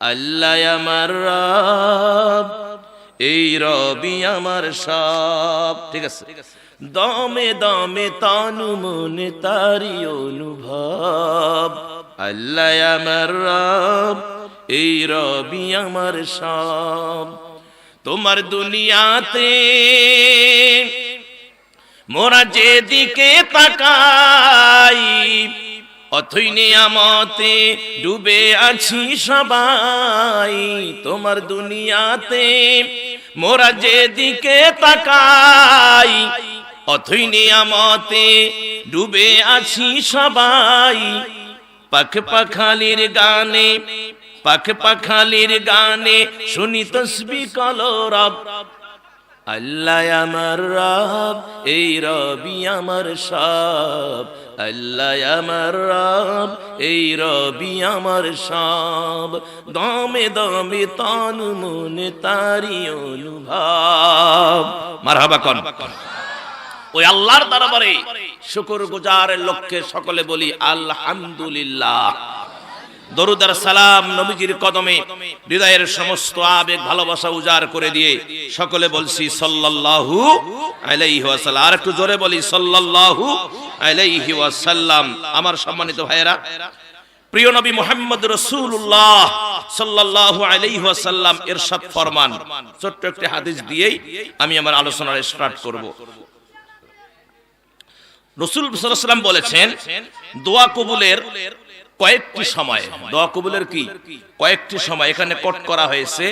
আল্লাহ আমার রব, এই রবি আমার সব। ঠিক আছে, দমে দমে তনু মনে তারি অনুভব। আল্লাহ আমার রব, এই রবি আমার সব। তোমার দুনিয়াতে মোরা যেদিকে তাকাই, অথই নিয়ামতে ডুবে আছি সবাই। তোমার দুনিয়াতে মোরা যেদিকে তাকাই, অথই নিয়ামতে ডুবে আছি সবাই। পাখ পাখালির গানে, পাখ পাখালির গানে শুনি তসবিহ কলরব। আল্লাহ আমার রব, এই রবি আমার সব। আল্লাহ আমার রব, এই রবি আমার সব। দমে দমে তন মনে তারি অনুভব। মারহাবা কোন ওই আল্লাহর দরবারে শুকর গুজারের লক্ষ্যে সকলে বলি আলহামদুলিল্লাহ। দরুদ আর সালাম নবীজির কদমে হৃদয়ের সমস্ত আবেগ ভালোবাসা উজাড় করে দিয়ে সকলে বলছি সাল্লাল্লাহু আলাইহি ওয়াসাল্লাম। আর একটু জোরে বলি সাল্লাল্লাহু আলাইহি ওয়াসাল্লাম। আমার সম্মানিত ভাইয়েরা, প্রিয় নবী মুহাম্মদ রাসূলুল্লাহ সাল্লাল্লাহু আলাইহি ওয়াসাল্লাম ইরশাদ ফরমান, ছোট্ট একটি হাদিস দিয়েই আমি আমার আলোচনা স্টার্ট করব। রাসূল সাল্লাল্লাহু আলাইহি ওয়াসাল্লাম বলেছেন, দোয়া কবুলের কয়েকটি সময়। দোয়া কবুলের কি কয়েকটি সময় এখানে কোট করা হয়েছে।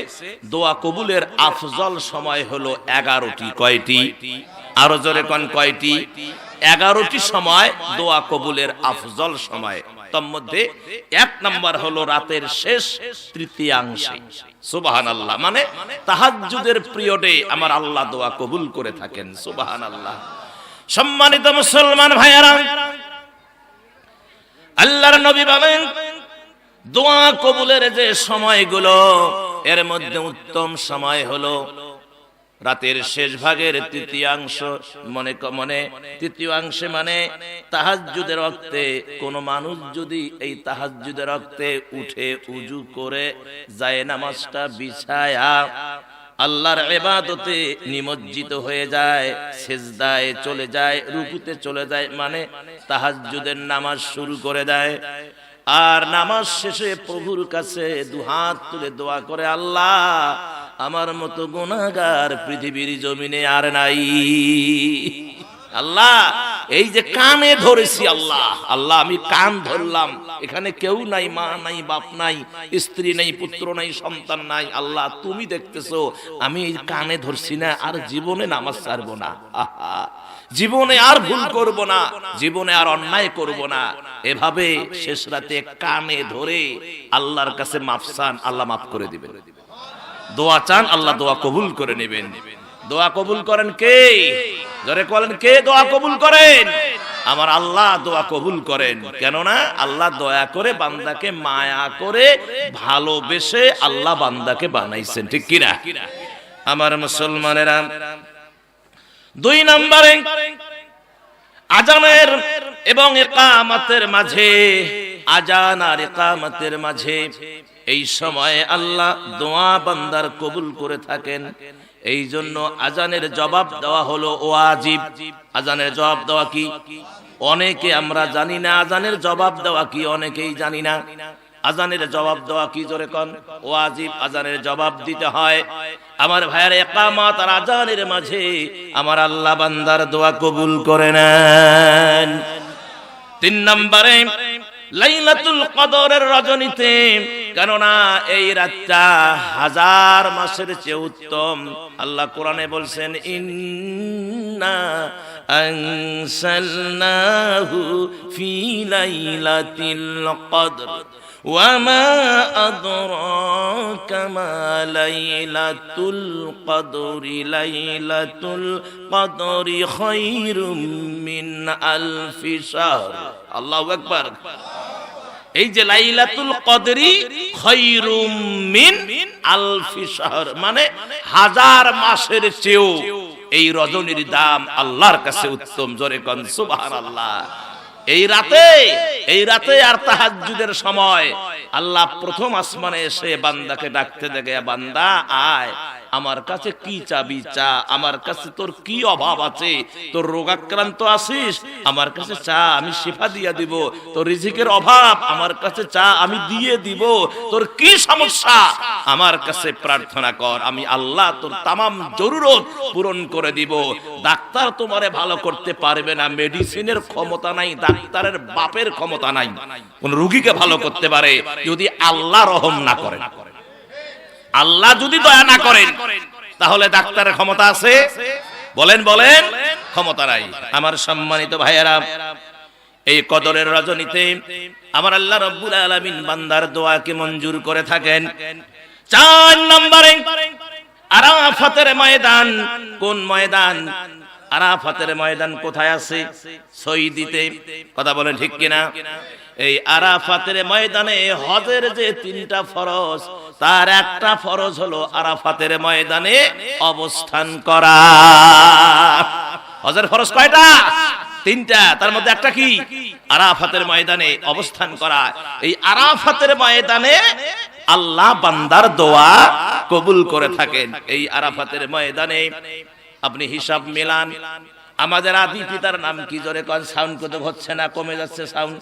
দোয়া কবুলের আফজল সময় হলো 11টি। কয়টি? আরো জোরে কোন কয়টি? 11টি সময় দোয়া কবুলের আফজল সময়। তার মধ্যে 1 নাম্বার হলো রাতের শেষ তৃতীয়াংশে। সুবহানাল্লাহ। মানে তাহাজ্জুদের পিরিয়ডে আমার আল্লাহ দোয়া কবুল করে থাকেন। সুবহানাল্লাহ। সম্মানিত মুসলমান ভাইয়েরা, আল্লাহর নবী বলেন দোয়া কবুলের যে সময়গুলো, এর মধ্যে উত্তম সময় হলো রাতের শেষ ভাগের তৃতীয়াংশ। মনে তৃতীয়াংশে মানে তাহাজ্জুদের ওয়াক্তে কোন মানুষ যদি এই তাহাজ্জুদের ওয়াক্তে উঠে উজু করে যায় নামাজটা বিছায়া আল্লাহর ইবাদতে নিমজ্জিত হয়ে যায়, সিজদায় চলে যায়, রুকুতে চলে যায়, মানে তাহাজ্জুদের নামাজ শুরু করে দেয়। আর নামাজ শেষে প্রভুর কাছে দুহাত তুলে দোয়া করে, আল্লাহ আমার মতো গুনাহগার পৃথিবীর জমিনে আর নাই। আল্লাহ এই যে কানে ধরেছি, আল্লাহ আল্লাহ আমি কান ধরলাম, এখানে কেউ নাই, মা নাই, বাপ নাই, স্ত্রী নাই, পুত্র নাই, সন্তান নাই। আল্লাহ তুমি দেখতেছো আমি এই কানে ধরছি না, আর জীবনে নামাজ ছাড়বো না, জীবনে আর ভুল করব না, জীবনে আর অন্যায় করব না। এভাবে শেষ রাতে কানে ধরে আল্লাহর কাছে মাফ চান, আল্লাহ মাফ করে দিবেন। দোয়া চান, আল্লাহ দোয়া কবুল করে নেবেন। দোয়া কবুল করেন কে? জোরে বলেন, কে দোয়া কবুল করেন? আমার আল্লাহ দোয়া কবুল করেন। কেননা আল্লাহ দয়া করে বান্দাকে মায়া করে ভালোবেসে আল্লাহ বান্দাকে বানাইছেন, ঠিক কিনা? আমার মুসলমানেরা, 2 নম্বরে আজানের এবং ইকামতের মাঝে, আজান আর ইকামতের মাঝে এই সময়ে আল্লাহ দোয়া বান্দার কবুল করে থাকেন। এই জন্য আজানের জবাব দেওয়া হলো ওয়াজিব। আজানের জবাব দেওয়া কি? অনেকে আমরা জানি না আজানের জবাব দেওয়া কি, অনেকেই জানি না। আজানের জবাব দেওয়া কি? জোরে কোন ওয়াজিব। আজানের জবাব দিতে হয়। আমার ভাইয়েরা, ইকামত আর আজানের মাঝে আমার আল্লাহ বান্দার দোয়া কবুল করে নেন। 3 নম্বরে লাইলাতুল কদরের রজনীতে, কেননা এই রাতটা 1000 মাসের চেয়ে উত্তম। আল্লাহ কোরআনে বলছেন, ইন্না আনসালনাহু ফি লাইলাতিল কদর ওয়া মা আদরাকা মা লাইলাতুল কদরি লাইলাতুল কদরি খায়রুম মিন আলফি শাহর। আল্লাহু আকবার। এই যে লাইলাতুল কদরি খায়রুম মিন আলফি শাহর, মানে 1000 মাসের চেয়েও এই রজনীর দাম আল্লাহর কাছে উত্তম। জোরে কোন সুবহানাল্লাহ। এই রাতে আর তাহাজ্জুদের সময় আল্লাহ প্রথম আসমানে এসে বান্দাকে ডাকতে দেখে, বান্দা আয়, আমার কাছে কি চাবি চা, আমার কাছে তোর কি অভাব আছে, তোর রোগাক্রান্ত আছিস আমার কাছে চা, আমি শিফা দিয়া দিব, তোর রিজিকের অভাব আমার কাছে চা, আমি দিয়ে দিব, তোর কি সমস্যা আমার কাছে প্রার্থনা কর, আমি আল্লাহ তোর তামাম জরুরত পূরণ করে দিব। ডাক্তার তোমারে ভালো করতে পারবে না, মেডিসিনের ক্ষমতা নাই, ডাক্তারের বাপের ক্ষমতা নাই কোন রোগীকে ভালো করতে পারে যদি আল্লাহ রহম না করেন। আল্লাহ যদি দয়া না করেন তাহলে ডাক্তারের ক্ষমতা আছে? বলেন বলেন, ক্ষমতা নাই। আমার সম্মানিত ভাইয়েরা, এই কদরের রজনীতে আমার আল্লাহ রাব্বুল আলামিন বান্দার দোয়াকে মঞ্জুর করে থাকেন। 4 নম্বরে আরাফাতের ময়দান। কোন ময়দান? আরাফাতের ময়দান কোথায় আছে? সৌদিতে। কথা বলেন ঠিক কিনা? এই আরাফাতের ময়দানে হজের যে 3টা ফরজ, তার একটা ফরজ হলো আরাফাতের ময়দানে অবস্থান করা। হজের ফরজ কয়টা? 3টা, তার মধ্যে একটা কি? আরাফাতের ময়দানে অবস্থান করা। এই আরাফাতের ময়দানে আল্লাহ বান্দার দোয়া কবুল করে থাকেন। এই আরাফাতের ময়দানে আপনি হিসাব মিলান, আমাদের আদি পিতার নাম কি? জোরে কোন। সাউন্ড কত হচ্ছে না, কমে যাচ্ছে সাউন্ড।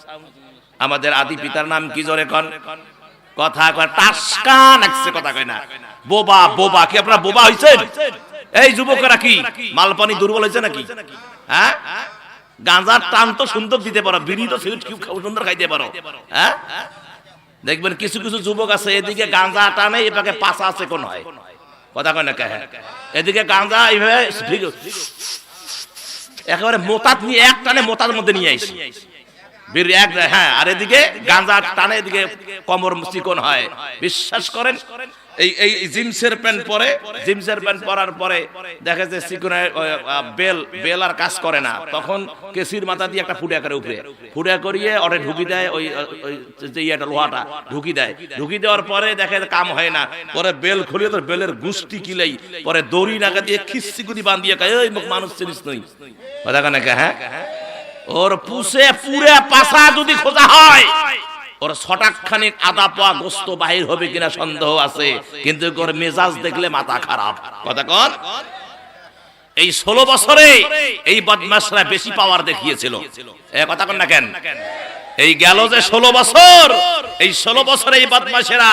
আমাদের আদি পিতার নাম কি? জোরে কোন। কথা কয় টাসকা লাগছে, কথা কয় না। বোবা। বোবা কি? আপনারা বোবা হইছেন? এই যুবকেরা কি মালপানি দুর্বল হয়েছে নাকি? হ্যাঁ, গাঁজার টান তো সুন্দর দিতে পারো, বিড়ি তো সুন্দর খাইতে পারো। হ্যাঁ, দেখবেন কিছু কিছু যুবক আছে এদিকে গাঁজা টানে, এটাকে পাশা আছে কোন হয়। কথা কয় না কে? এদিকে গাঁজা এইভাবে একেবারে মোতাত নিয়ে এক টানে মোতার মধ্যে নিয়ে আইসি বিড়ি এক। হ্যাঁ, আর এদিকে গাঁজা টানে, এদিকে কোমর চিকন হয়। বিশ্বাস করেন, এই জিন্সের প্যান্ট পরে, জিন্সের প্যান্ট পরার পরে দেখা যায় চিকনের বেল আর কাজ করে না, তখন কেসির মাথা দিয়ে একটা ফুটা করে উপরে ফুটা করিয়ে ওরে ঢুকি দেয়, ওই যে ইয়েটা লোহাটা ঢুকি দেয়। ঢুকি দেওয়ার পরে দেখা যায় কাম হয় না, পরে বেল খুলিয়ে তোর বেলের গুষ্টি কিলেই পরে দড়ি নাগা দিয়ে খিস্তি করে বান্ধিয়ে খায়। ওই মানুষ চিনিস নই কথা কেন? হ্যাঁ, ওর পুষে পুরে পাশা যদি খোঁজা হয়, ওর ছটাকখানিক আদা পোয়া গোস্ত বাহির হবে কিনা সন্দেহ আছে, কিন্তু ওর মেজাজ দেখলে মাথা খারাপ। কথা কন। এই 16 বছরে এই বদমাশরা বেশি পাওয়ার দেখিয়েছিল। কথা কন না কেন? এই গেল যে 16 বছর, এই 16 বছরে এই বদমাশেরা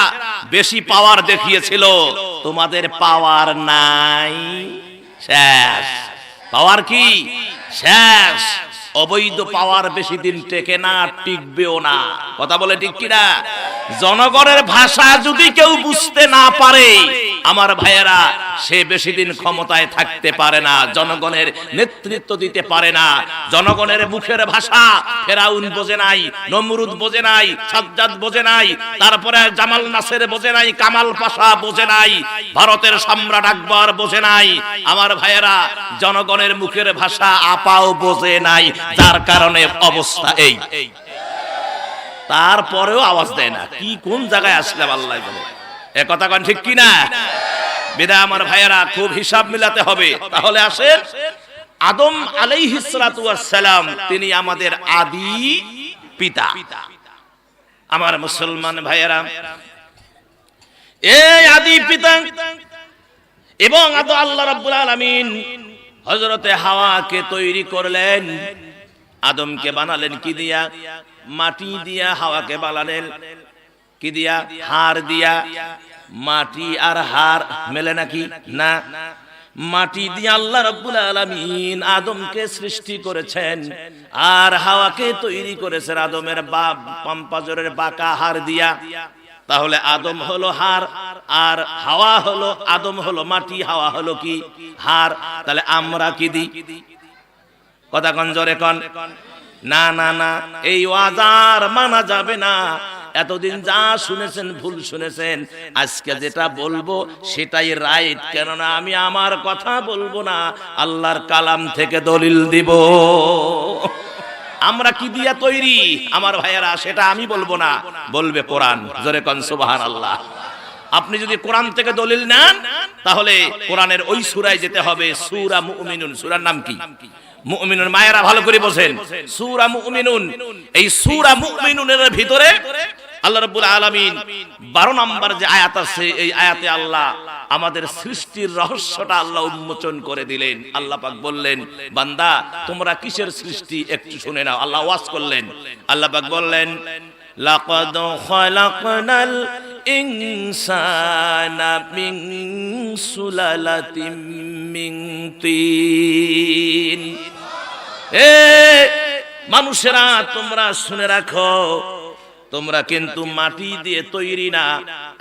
বেশি পাওয়ার দেখিয়েছিল। তোমাদের পাওয়ার নাই, শেষ। পাওয়ার কি? শেষ। অবৈধ পাওয়ার বেশি দিন টেকে না, টিকবেও না। কথা বলে ঠিক কিনা? জনগণের ভাষা যদি কেউ বুঝতে না পারে আমার ভাইয়েরা, সে বেশি দিন ক্ষমতায় থাকতে পারে না, জনগণের নেতৃত্ব দিতে পারে না। জনগণের মুখের ভাষা ফেরাউন বোঝে নাই, নমরুদ বোঝে নাই, সাজ্জাদ বোঝে নাই, তারপরে জামাল নাসের বোঝে নাই, কামাল পাশা বোঝে নাই, ভারতের সম্রাট আকবর বোঝে নাই। আমার ভাইয়েরা, জনগণের মুখের ভাষা আপাও বোঝে নাই, যার কারণে অবস্থা এই। তারপরেও আওয়াজ দেয় না। কি কোন জায়গায় আসলাম আল্লাহ বলে। এ কথা কোন ঠিক কিনা? বিদায় আমার ভাইয়েরা, খুব হিসাব মিলাতে হবে। তাহলে আসেন, আদম আলাইহিস সালাতু ওয়াস সালাম তিনি আমাদের আদি পিতা। আমার মুসলমান ভাইয়েরা, এই আদি পিতা এবং আল্লাহ রাব্বুল আলামিন হযরতে হাওয়াকে তৈরি করলেন। আদমকে বানালেন কি দিয়া? মাটি দিয়া। হাওয়াকে বানালেন কি দিয়া? হাড় দিয়া। মাটি আর হাড় মেলে নাকি? না। মাটি দিয়ে আল্লাহ রাব্বুল আলামিন আদমকে সৃষ্টি করেছেন, আর হাওয়াকে তৈরি করেছেন আদমের পাম্পাজরের বাঁকা হাড় দিয়া। তাহলে আদম হলো হাড়, আর হাওয়া হলো, আদম হলো মাটি, হাওয়া হলো কি? হাড়। তাহলে আমরা কি দিই? কথা কন, জোরে কন। না না না, এই ওয়াজার মানা যাবে না। এতদিন যা শুনেছেন ভুল শুনেছেন, আজকে যেটা বলবো সেটাই রাইট। কেননা আমি আমার কথা বলবো না, আল্লাহর কালাম থেকে দলিল দিব। আমরা কি দিয়া তৈরি আমার ভাইয়েরা, সেটা আমি বলবো না, বলবে কোরআন। জোরে কোন সুবহানাল্লাহ। আপনি যদি কোরআন থেকে দলিল নেন তাহলে কোরআনের ওই সূরায় যেতে হবে, সূরা মুমিনুন। সূরার নাম কি? মুমিনুন। মায়েরা ভালো করে বোঝেন, সূরা মুমিনুন। এই সূরা মুমিনুনের ভিতরে আল্লাহ রাব্বুল আলামিন 12 নম্বর যে আয়াত আছে, এই আয়াতে আল্লাহ আমাদের সৃষ্টির রহস্যটা আল্লাহ উন্মোচন করে দিলেন। আল্লাহ পাক বললেন, বান্দা তোমরা কিসের সৃষ্টি একটু শুনে নাও। আল্লাহ ওয়াজ করলেন, আল্লাহ পাক বললেন, লাকাদ খালাকনাল ইনসানা মিন সুলালাতিন মিন তিন। এ মানুষেরা তোমরা শুনে রাখো, তোমরা কিন্তু মাটি দিয়ে তৈরি না,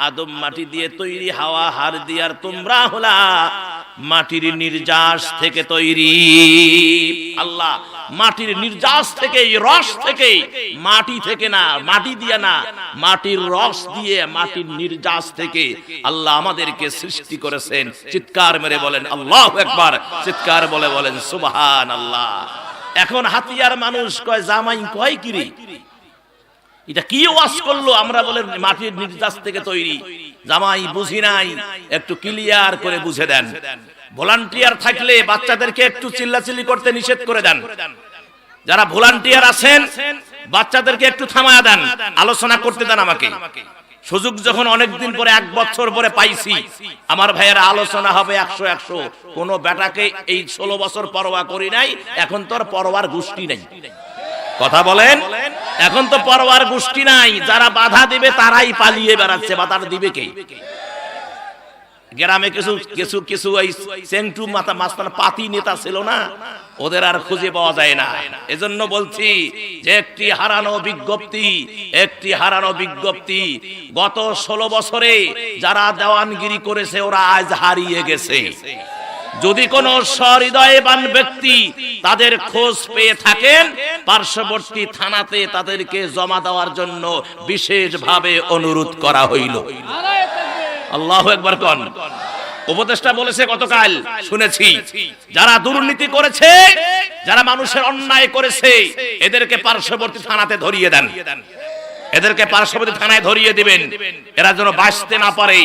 আদম মাটি দিয়ে তৈরি, হাওয়া হাড় দিয়ে, আর তোমরা হলা মাটির নির্যাস থেকে তৈরি। আল্লাহ মাটির নির্যাস থেকে, রস থেকে, মাটি থেকে না, মাটি দিয়ে না, মাটির রস দিয়ে, মাটির নির্যাস থেকে আল্লাহ আমাদেরকে সৃষ্টি করেছেন। চিৎকার মেরে বলেন আল্লাহু আকবার, চিৎকার বলে বলেন সুবহানাল্লাহ। এখন হাতিয়ার মানুষ কয় জামাই কয় কিরে, এটা কি ওয়াজ করলো? আমরা বলে মাটির নির্যাস থেকে তৈরি। জামাই বুঝি নাই, একটু ক্লিয়ার করে বুঝে দেন। ভলান্টিয়ার থাকলে বাচ্চাদেরকে একটু চিল্লাচিল্লি করতে নিষেধ করে দেন। যারা ভলান্টিয়ার আছেন বাচ্চাদেরকে একটু থামায়া দেন, আলোচনা করতে দেন। আমাকে সুযোগ যখন অনেকদিন পরে, 1 বছর পরে পাইছি, আমার ভাইয়েরা আলোচনা হবে 100-100। কোন বেটাকে এই 16 বছর পরোয়া করি নাই, এখন তো আর পরোয়ার গোষ্ঠী নাই। কথা বলেন, এখন তো পরোয়ার গোষ্ঠী নাই। যারা বাধা দিবে তারাই পালিয়ে বেড়াচ্ছে। বাধা দিবে কে? গ্রামে কিছু কিছু কিছু এই সেন্টু মাথা মাস্তান পাতি নেতা ছিল না, ওদের আর খুঁজে পাওয়া যায় না। এজন্য বলছি যে একটি হারানো বিজ্ঞপ্তি, একটি হারানো বিজ্ঞপ্তি। গত 16 বছরে যারা দেওয়ানগিরি করেছে ওরা আজ হারিয়ে গেছে। যদি কোন সহৃদয়বান ব্যক্তি তাদের খোঁজ পেয়ে থাকেন, পার্শ্ববর্তী থানাতে তাদেরকে জমা দেওয়ার জন্য বিশেষভাবে অনুরোধ করা হইল। আল্লাহু আকবার কোন উপদেষ্টা বলেছে গতকাল শুনেছি, যারা দুর্নীতি করেছে, যারা মানুষের অন্যায় করেছে, এদেরকে পার্শ্ববর্তী থানাতে ধরিয়ে দেন। এদেরকে পার্শ্ববর্তী থানায় ধরিয়ে দিবেন, এরা যেন বাঁচতে না পারে।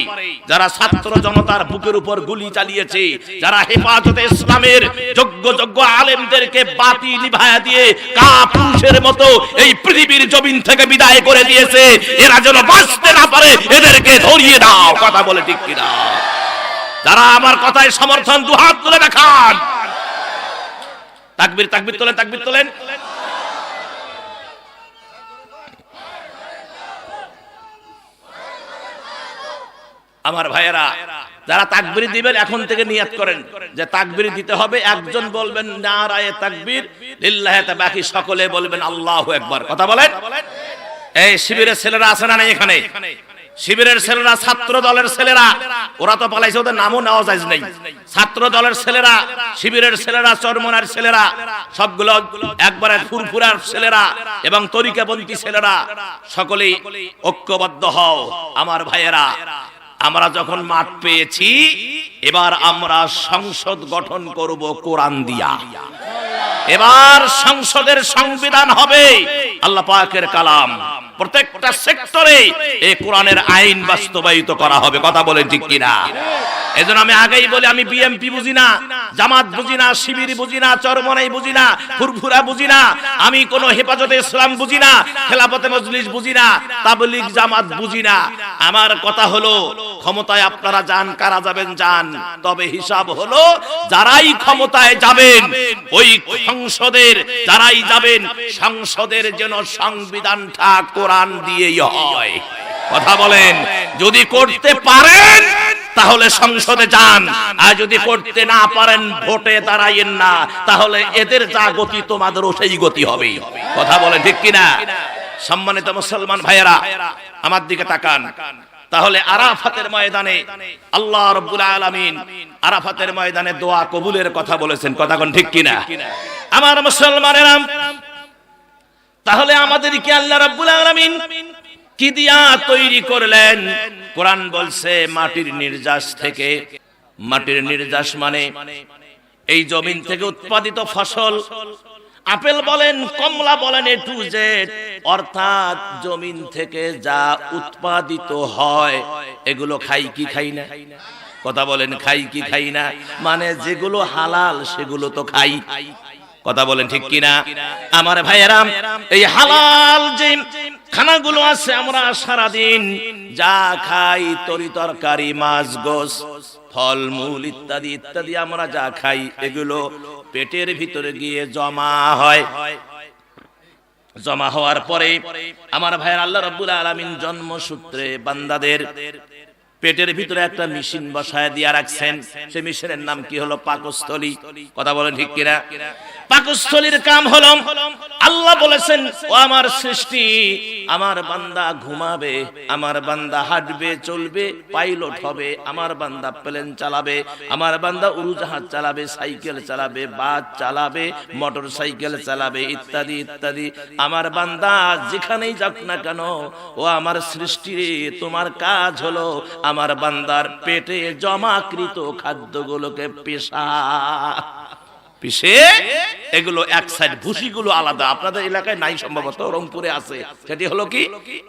যারা ছাত্র জনতার বুকের উপর গুলি চালিয়েছে, যারা হেফাজতে ইসলামের যোগ্য যোগ্য আলেমদেরকে বাতি নিভায়া দিয়ে কাপুরুষের মতো এই পৃথিবীর জমিন থেকে বিদায় করে দিয়েছে, এরা যেন বাঁচতে না পারে, এদেরকে ধরিয়ে দাও। কথা বলে ঠিক কিনা? যারা আমার কথায় সমর্থন, দুহাত তুলে দেখান। তাকবীর, তাকবীর তোলেন, তাকবীর তোলেন। আমার ভাইয়েরা, যারা তাকবীর দিবেন এখন থেকে নিয়ত করেন যে তাকবীর দিতে হবে। একজন বলবেন নারায়ে তাকবীর লিল্লাহি, বাকি সকলে বলবেন আল্লাহু আকবার। কথা বলেন। এই শিবিরের ছেলেরা আছে না এখানে? শিবিরের ছেলেরা, ছাত্র দলের ছেলেরা, ওরা তো পালাইছে, ওদের নামও নেওয়া যায় নাই। ছাত্র দলের ছেলেরা, শিবিরের ছেলেরা, চরমনার ছেলেরা, সবগুলো একবারে ফুরফুরার ছেলেরা এবং তরিকাপন্থী ছেলেরা, সকলেই ঐক্যবদ্ধ হও। আমার ভাইয়েরা, আমরা যখন মাঠ পেয়েছি, এবার আমরা সংসদ গঠন করব কোরআন দিয়া। এবার সংসদের সংবিধান হবে আল্লাহ পাকের কালাম। প্রত্যেকটা সেক্টরে এই কোরআনের আইন বাস্তবায়িত করা হবে। কথা বলেন ঠিক কিনা? এজন্য আমি আগেই বলি, আমি বিএমপি বুঝি না, জামাত বুঝি না, শিবির বুঝি না, চরমনাই বুঝি না, ফুরফুরা বুঝি না, আমি কোন হেফাজতে ইসলাম বুঝি না, খেলাফতে মজলিস বুঝি না, তাবলীগ জামাত বুঝি না। আমার কথা হলো, ক্ষমতায় আপনারা যান, কারা যাবেন যান, তবে হিসাব হলো যারাই ক্ষমতায় যাবেন, ওই সংসদের যারাই যাবেন, সংসদের যেন সংবিধানটা কোরআন দিয়েই হয়। কথা বলেন। যদি করতে পারেন তাহলে সংসদে যান, আর যদি করতে না পারেন ভোটে দাঁড়াইয়েন না, তাহলে এদের যা গতি তোমাদেরও সেই গতি হবে। কথা বলেন ঠিক কিনা? সম্মানিত মুসলমান ভাইয়েরা, আমার দিকে তাকান। তাহলে আরাফাতের ময়দানে আল্লাহ রাব্বুল আলামিন আরাফাতের ময়দানে দোয়া কবুলের কথা বলেছেন। কথা কোন ঠিক কিনা? আমার মুসলমানেরা, তাহলে আমাদেরকে আল্লাহ রাব্বুল আলামিন কি দিয়া তৈরি করলেন? কোরআন বলছে মাটির নির্যাস থেকে। মাটির নির্যাস মানে এই জমিন থেকে উৎপাদিত ফসল, আপেল বলেন, কমলা বলেন, এ টু জেড, অর্থাৎ জমিন থেকে যা উৎপাদিত হয় এগুলো খাই কি খাই না? কথা বলেন খাই কি খাই না? মানে যেগুলো হালাল সেগুলো তো খাই। কথা বলেন ঠিক কিনা? আমার ভাইয়েরা, এই হালাল যে খানাগুলো আছে আমরা সারাদিন যা খাই, তরি তরকারি, মাছ গোস, ফলমূল ইত্যাদি ইত্যাদি আমরা যা খাই, এগুলো পেটের ভিতরে গিয়ে জমা হয়। জমা হওয়ার পরে আমার ভাইয়ের আল্লাহ রাব্বুল আলামিন জন্মসূত্রে বান্দাদের পেটের ভিতরে একটা মেশিন বসায় দিয়া রাখছেন। সেই মেশিনের নাম কি হলো? পাকস্থলী। কথা বলেন ঠিক কিনা? পাকস্থলীর কাম হলো, আল্লাহ বলেছেন, ও আমার সৃষ্টি, আমার বান্দা ঘুমাবে, আমার বান্দা হাঁটবে চলবে, পাইলট হবে, আমার বান্দা প্লেন চালাবে, আমার বান্দা উড়োজাহাজ চালাবে, সাইকেল চালাবে, বাস চালাবে, মোটর সাইকেল চালাবে, ইত্যাদি ইত্যাদি। আমার বান্দা যেখানেই যাক না কেন, ও আমার সৃষ্টি রে, তোমার কাজ হলো আমার বান্দার পেটে জমাকৃত খাদ্যগুলোকে পিষে এগুলো এক সাইড, ভুসিগুলো আলাদা। আপনাদের এলাকায় নাই সম্ভবত, রংপুরে আছে। সেটি হলো কি?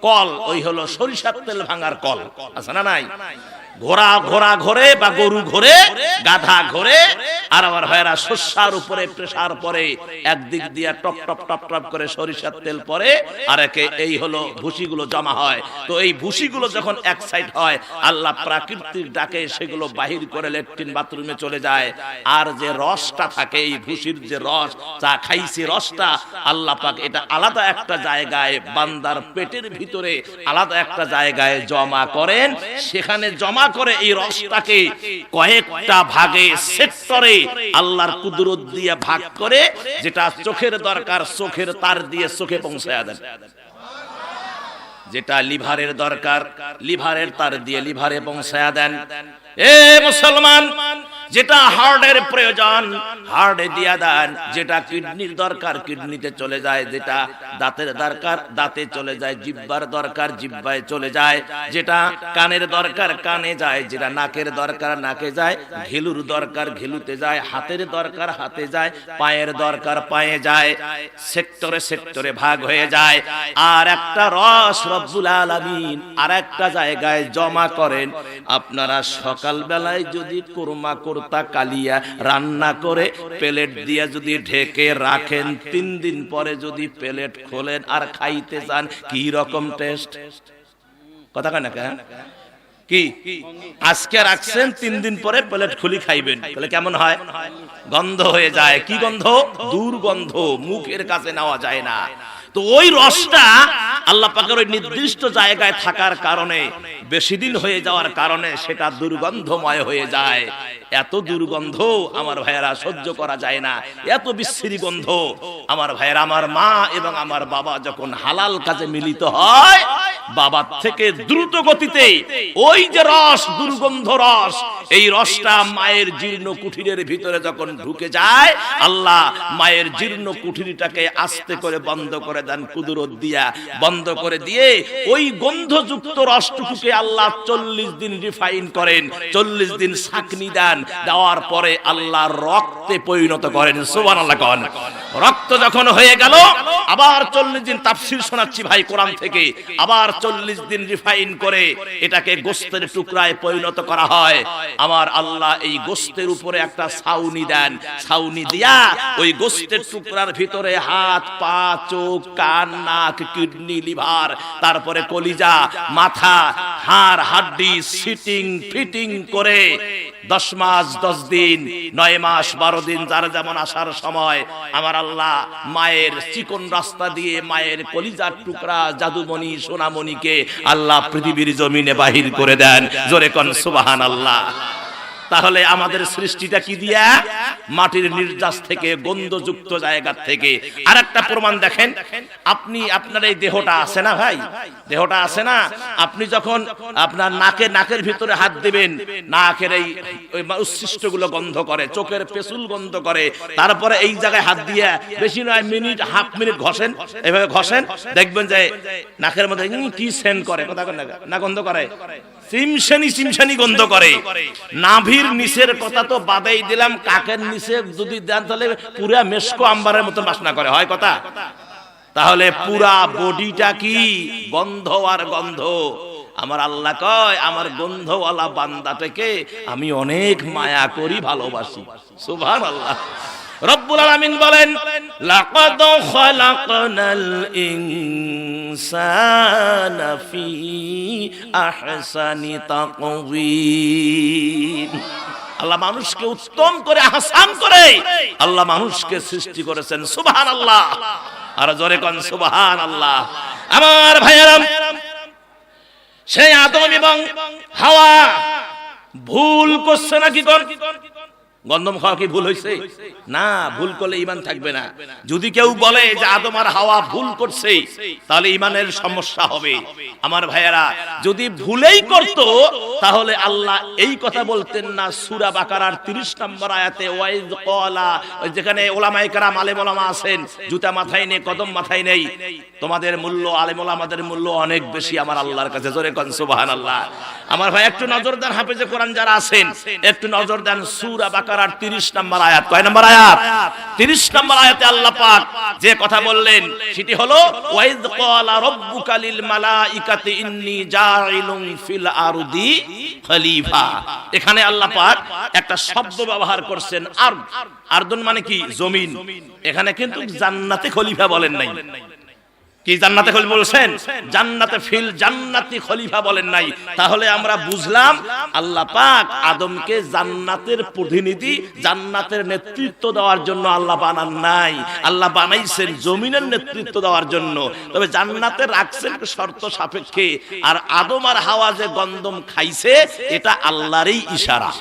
কল। ওই হলো সরিষার তেল ভাঙার কল, আছে না নাই? ঘোড়া ঘোরে বা গরু ঘোরে, গাধা ঘোরে, আর আমার ভাইয়েরা শস্যার উপরে প্রেসার পরে একদিক দিয়ে টপ টপ টপ টপ করে সরিষার তেল পরে, আর একে এই হলো ভুসিগুলো জমা হয়। তো এই ভুসিগুলো যখন এক সাইড হয়, আল্লাহ প্রাকৃতিক ডাকে সেগুলো বাহির করে ল্যাট্রিন বাথরুমে চলে যায়। আর যে রসটা থাকে, এই ভুসির যে রস, চা খাইছি রসটা, আল্লাহ পাক এটা আলাদা একটা জায়গায় বান্দার পেটের ভিতরে আলাদা একটা জায়গায় জমা করেন। সেখানে জমা করে এই রসটাকে কয়েকটা ভাগে, সেক্টরে আল্লাহর কুদরত দিয়ে ভাগ করে, যেটা চোখের দরকার চোখের তার দিয়ে চোখে পৌঁছায়া দেন, যেটা লিভারের দরকার লিভারের তার দিয়ে লিভারে পৌঁছায়া দেন। এ মুসলমান, যেটা হার্টের প্রয়োজন হার্টে দিয়া দেন, যেটা কিডনির দরকার কিডনিতে চলে যায়, যেটা দাঁতের দরকার দাঁতে চলে যায়, জিহ্বার দরকার জিহ্বায় চলে যায়, যেটা কানের দরকার কানে যায়, যেটা নাকের দরকার নাকে যায়, ঘিলুর দরকার ঘিলুতে যায়, হাতের দরকার হাতে যায়, পায়ের দরকার পায়ে যায়, সেক্টরে সেক্টরে ভাগ হয়ে যায়। আর একটা রস রব্বুল আলামিন আর একটা জায়গায় জমা করেন। আপনারা সকাল বেলায় যদি কোরমা কোরতা কালিয়া রান্না করে প্লেট দিয়ে যদি ঢেকে রাখেন, 3 দিন পরে যদি প্লেট খোলেন আর খাইতে চান, কি রকম টেস্ট? কথা কয় না কেন? কি আজকে রাখছেন, 3 দিন পরে প্লেট খুলি খাইবেন, তাহলে কেমন হয়? গন্ধ হয়ে যায়। কি গন্ধ? দুর্গন্ধ, মুখের কাছে নেওয়া যায় না। তো ওই রসটা আল্লাহ পাকের ওই নির্দিষ্ট জায়গায় থাকার কারণে, বেশি দিন হয়ে যাওয়ার কারণে সেটা দুর্গন্ধময় হয়ে যায়। এত দুর্গন্ধ আমার ভাইয়েরা সহ্য করা যায় না, এত বিশ্রী গন্ধ। আমার ভাইয়েরা, আমার মা এবং আমার বাবা যখন হালাল কাজে মিলিত হয়, বাবার থেকে দ্রুত গতিতে ওই যে রস, দুর্গন্ধ রস, এই রসটা মায়ের জীর্ণ কুঠিরের ভিতরে যখন ঢুকে যায়, আল্লাহ মায়ের জীর্ণ কুঠিরটাকে আস্তে করে বন্ধ করে দেন, কুদরত দিয়া বন্ধ করে দিয়ে ওই গন্ধযুক্ত রসটুকুকে আল্লাহ 40 দিন রিফাইন করেন, 40 দিন ছাঁকনি দেন, দেওয়ার পরে আল্লাহ রক্তে পরিণত করেন। সুবহানাল্লাহ কোন। রক্ত যখন হয়ে গেল, আবার 40 দিন, তাফসীর শোনাচ্ছি ভাই কোরআন থেকে, আবার 40 দিন রিফাইন করে এটাকে গোশতের টুকরায় পরিণত করা হয়। আমার আল্লাহ এই গোশতের উপরে একটা ছাউনি দেন, ছাউনি দিয়া ওই গোশতের টুকরার ভিতরে হাত পা চোখ কান নাক কিডনি লিভার তারপরে কলিজা মাথা হাড় হাড্ডি সিটিং ফিটিং করে 10 মাস 10 দিন 9 মাস 12 দিন যার যেমন আসার সময় আমার আল্লাহ মায়ের চিকন রাস্তা দিয়ে মায়ের কলিজার টুকরা জাদুমণি সোনামণিকে আল্লাহ পৃথিবীর জমিনে বাহির করে দেন। জোরে কোন সুবহানাল্লাহ। তাহলে আমাদের সৃষ্টিটা কি দিয়া? মাটির নির্যাস থেকে, গন্ধযুক্ত জায়গা থেকে। আরেকটা প্রমাণ দেখেন, আপনি আপনার এই দেহটা আছে না ভাই, দেহটা আছে না, আপনি যখন আপনার নাকের ভিতরে হাত দিবেন, নাকের এই উচ্ছিষ্টগুলো গন্ধ করে, চোখের পেছুল গন্ধ করে, তারপরে এই জায়গায় হাত দিয়ে বেশি নয় মিনিট হাফ মিনিট ঘষেন, এভাবে ঘষেন, দেখবেন যে নাকের মধ্যে কি সেন্ট করে, কথা না গন্ধ করে, চিমসানি গন্ধ করে। নাভির নিচের কথা তো বাদেই দিলাম, কাকের নিচে যদি দেন তাহলে পুরা মেশকো আম্বারের মতো বাসনা করে, হয় কথা? তাহলে পুরা বডিটা কি গন্ধ আর গন্ধ। আমার আল্লাহ কয় আমার গন্ধওয়ালা বান্দাটাকে আমি অনেক মায়া করি, ভালোবাসি। সুবহানাল্লাহ। রব্বুল আলামিন বলেন লাকাদ খালাকনাল ইনসানা ফি আহসানি তাকওয়িম। আল্লাহ মানুষকে উত্তম করে, আহসান করে আল্লাহ মানুষকে সৃষ্টি করেছেন। সুবহানাল্লাহ। আর জোরে কোন সুবহানাল্লাহ। আমার ভাইয়েরা, সেই আদম এবং হাওয়া ভুল করছে নাকি? গন্ধম খাওয়া কি ভুল হয়েছে? না, ভুল করলে ঈমান থাকবে না। যদি কেউ বলে যে আদম আর হাওয়া ভুল করছে, তাহলে ঈমানের সমস্যা হবে। আমার ভাইয়েরা, যদি ভুলেই করত তাহলে আল্লাহ এই কথা বলতেন না সূরা বাকারার 30 নম্বর আয়াতে, ওয়াইজ ক্বালা, যেখানে ওলামায়ে কেরাম আলেম ওলামা আছেন, জুতা মাথায় নেই, কদম মাথায় নেই, তোমাদের মূল্য, আলেম ওলামাদের মূল্য অনেক বেশি আমার আল্লাহর কাছে। জোরে কোন সুবহানাল্লাহ। আমার ভাই একটু নজর দেন, হাফেজে কোরআন যারা আছেন একটু নজর দেন, সূরা বাকারার 30 নম্বর আয়াত। কয় নম্বর আয়াত? 30 নম্বর আয়াতে আল্লাহ পাক যে কথা বললেন সেটি হলো ওয়াইজ ক্বালা রাব্বুকা লিল মালাইকাতি ইন্নী জাইলুন ফিল আরদি খলিফা। এখানে আল্লাহ পাক একটা শব্দ ব্যবহার করছেন, আরদুন মানে কি? জমিন। এখানে কিন্তু জান্নাতে খলিফা বলেন নাই। কি জান্নাতে খলিফা বলছেন? জান্নাতে ফিল জান্নাতি খলিফা বলেন নাই। তাহলে আমরা বুঝলাম আল্লাহ পাক আদমকে জান্নাতের প্রতিনিধি, জান্নাতের নেতৃত্ব দেওয়ার জন্য আল্লাহ বানান নাই। আল্লাহ বানাইছেন জমিনের নেতৃত্ব দেওয়ার জন্য। তবে জান্নাতে রাখছেন শর্ত সাপেক্ষে। আর আদম আর হাওয়া যে গন্ধম খাইছে এটা আল্লাহরই ইশারা।